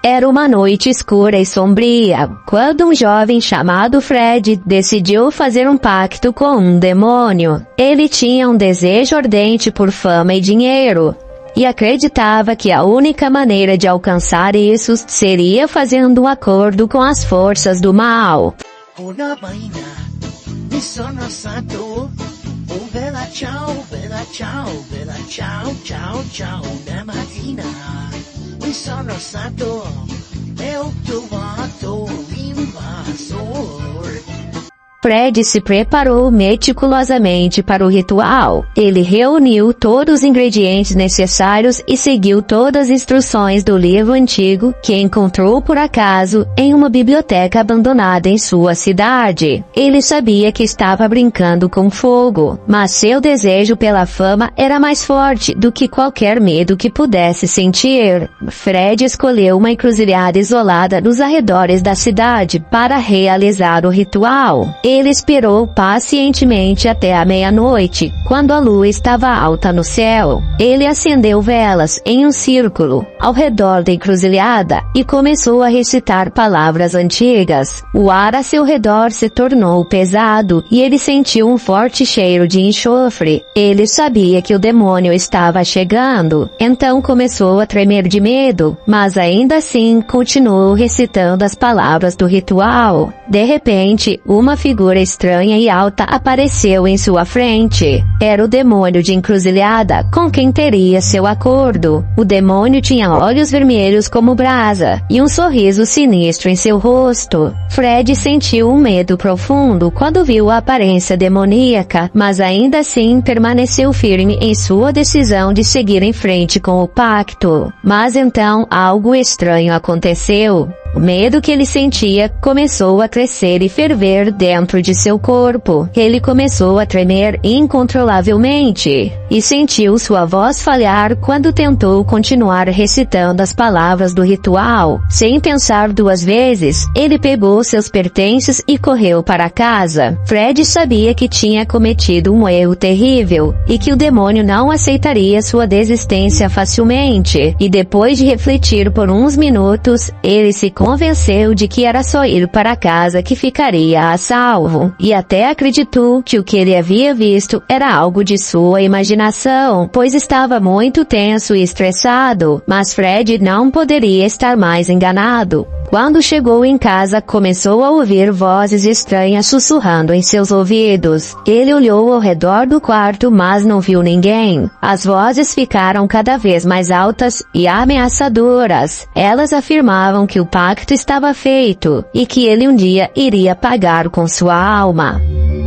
Era uma noite escura e sombria, quando um jovem chamado Fred decidiu fazer um pacto com um demônio. Ele tinha um desejo ardente por fama e dinheiro, e acreditava que a única maneira de alcançar isso seria fazendo um acordo com as forças do mal. Bella ciao, bella ciao, bella ciao, ciao, ciao, da mattina mi sono stato e ho trovato l'invasor. Fred se preparou meticulosamente para o ritual. Ele reuniu todos os ingredientes necessários e seguiu todas as instruções do livro antigo que encontrou por acaso em uma biblioteca abandonada em sua cidade. Ele sabia que estava brincando com fogo, mas seu desejo pela fama era mais forte do que qualquer medo que pudesse sentir. Fred escolheu uma encruzilhada isolada nos arredores da cidade para realizar o ritual. Ele esperou pacientemente até a meia-noite, quando a lua estava alta no céu. Ele acendeu velas em um círculo ao redor da encruzilhada e começou a recitar palavras antigas. O ar a seu redor se tornou pesado e ele sentiu um forte cheiro de enxofre. Ele sabia que o demônio estava chegando, então começou a tremer de medo, mas ainda assim continuou recitando as palavras do ritual. De repente, uma figura estranha e alta apareceu em sua frente. Era o demônio de encruzilhada com quem teria seu acordo. O demônio tinha olhos vermelhos como brasa e um sorriso sinistro em seu rosto. Fred sentiu um medo profundo quando viu a aparência demoníaca, mas ainda assim permaneceu firme em sua decisão de seguir em frente com o pacto. Mas então algo estranho aconteceu. O medo que ele sentia começou a crescer e ferver dentro de seu corpo. Ele começou a tremer incontrolavelmente e sentiu sua voz falhar quando tentou continuar recitando as palavras do ritual. Sem pensar duas vezes, ele pegou seus pertences e correu para casa. Fred sabia que tinha cometido um erro terrível e que o demônio não aceitaria sua desistência facilmente. E depois de refletir por uns minutos, ele se convenceu de que era só ir para casa que ficaria a salvo, e até acreditou que o que ele havia visto era algo de sua imaginação, pois estava muito tenso e estressado, mas Fred não poderia estar mais enganado. Quando chegou em casa, começou a ouvir vozes estranhas sussurrando em seus ouvidos. Ele olhou ao redor do quarto, mas não viu ninguém. As vozes ficaram cada vez mais altas e ameaçadoras. Elas afirmavam que o pacto estava feito e que ele um dia iria pagar com sua alma.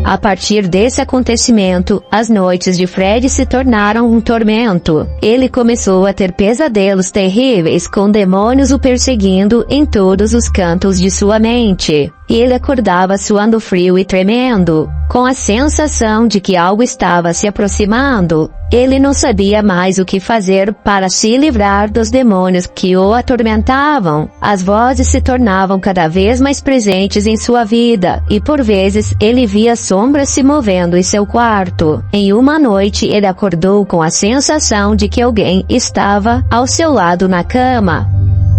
A partir desse acontecimento, as noites de Fred se tornaram um tormento. Ele começou a ter pesadelos terríveis com demônios o perseguindo em todos os cantos de sua mente. E ele acordava suando frio e tremendo, com a sensação de que algo estava se aproximando. Ele não sabia mais o que fazer para se livrar dos demônios que o atormentavam. As vozes se tornavam cada vez mais presentes em sua vida, e por vezes ele via sombras se movendo em seu quarto. Em uma noite ele acordou com a sensação de que alguém estava ao seu lado na cama.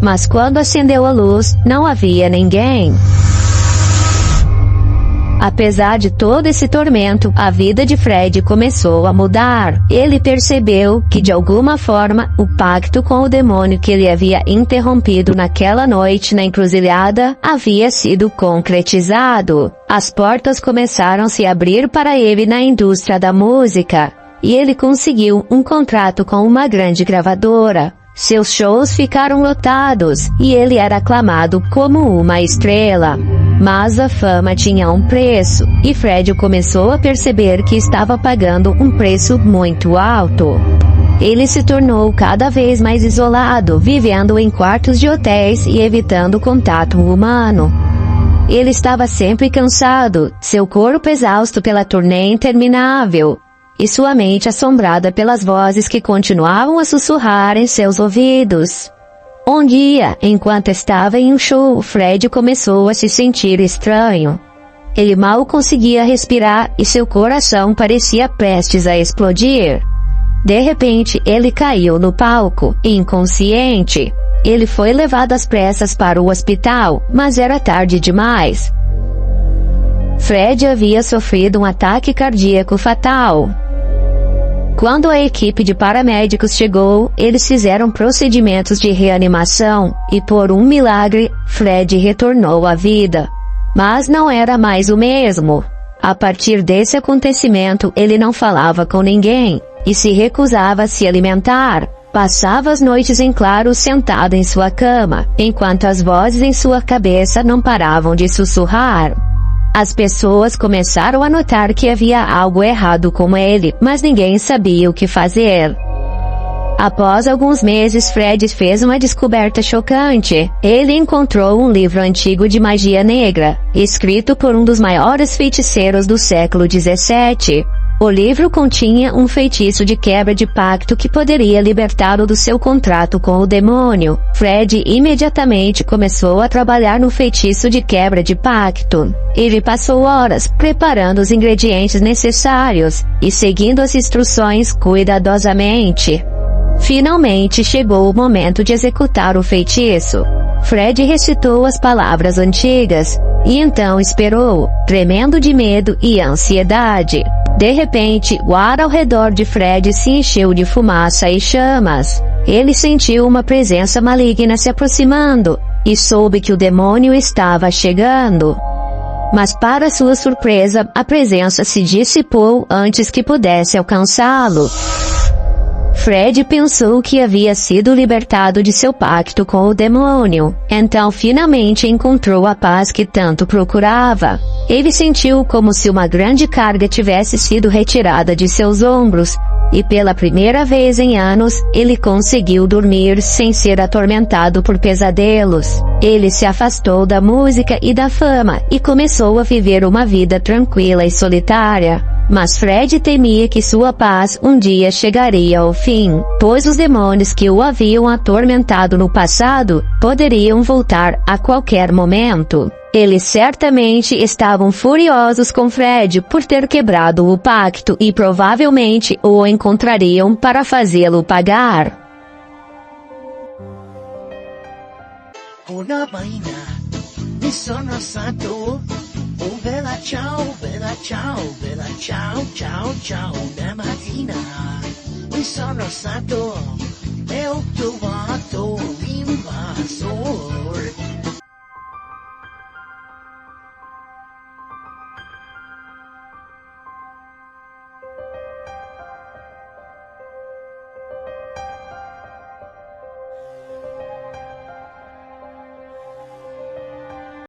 Mas quando acendeu a luz, não havia ninguém. Apesar de todo esse tormento, a vida de Fred começou a mudar. Ele percebeu que, de alguma forma, o pacto com o demônio que ele havia interrompido naquela noite na encruzilhada havia sido concretizado. As portas começaram a se abrir para ele na indústria da música, e ele conseguiu um contrato com uma grande gravadora. Seus shows ficaram lotados, e ele era aclamado como uma estrela. Mas a fama tinha um preço, e Fred começou a perceber que estava pagando um preço muito alto. Ele se tornou cada vez mais isolado, vivendo em quartos de hotéis e evitando contato humano. Ele estava sempre cansado, seu corpo exausto pela turnê interminável, e sua mente assombrada pelas vozes que continuavam a sussurrar em seus ouvidos. Um dia, enquanto estava em um show, Fred começou a se sentir estranho. Ele mal conseguia respirar e seu coração parecia prestes a explodir. De repente, ele caiu no palco, inconsciente. Ele foi levado às pressas para o hospital, mas era tarde demais. Fred havia sofrido um ataque cardíaco fatal. Quando a equipe de paramédicos chegou, eles fizeram procedimentos de reanimação, e por um milagre, Fred retornou à vida. Mas não era mais o mesmo. A partir desse acontecimento, ele não falava com ninguém, e se recusava a se alimentar. Passava as noites em claro sentado em sua cama, enquanto as vozes em sua cabeça não paravam de sussurrar. As pessoas começaram a notar que havia algo errado com ele, mas ninguém sabia o que fazer. Após alguns meses, Fred fez uma descoberta chocante. Ele encontrou um livro antigo de magia negra, escrito por um dos maiores feiticeiros do século XVII. O livro continha um feitiço de quebra de pacto que poderia libertá-lo do seu contrato com o demônio. Fred imediatamente começou a trabalhar no feitiço de quebra de pacto. Ele passou horas preparando os ingredientes necessários e seguindo as instruções cuidadosamente. Finalmente chegou o momento de executar o feitiço. Fred recitou as palavras antigas, e então esperou, tremendo de medo e ansiedade. De repente, o ar ao redor de Fred se encheu de fumaça e chamas. Ele sentiu uma presença maligna se aproximando, e soube que o demônio estava chegando. Mas para sua surpresa, a presença se dissipou antes que pudesse alcançá-lo. Fred pensou que havia sido libertado de seu pacto com o demônio. Então finalmente encontrou a paz que tanto procurava. Ele sentiu como se uma grande carga tivesse sido retirada de seus ombros, e pela primeira vez em anos, ele conseguiu dormir sem ser atormentado por pesadelos. Ele se afastou da música e da fama, e começou a viver uma vida tranquila e solitária. Mas Fred temia que sua paz um dia chegaria ao fim, pois os demônios que o haviam atormentado no passado poderiam voltar a qualquer momento. Eles certamente estavam furiosos com Fred por ter quebrado o pacto e provavelmente o encontrariam para fazê-lo pagar. Una vaina, mi sono santo. Oh bella ciao, ciao, ciao, da mattina. Mi sono stato e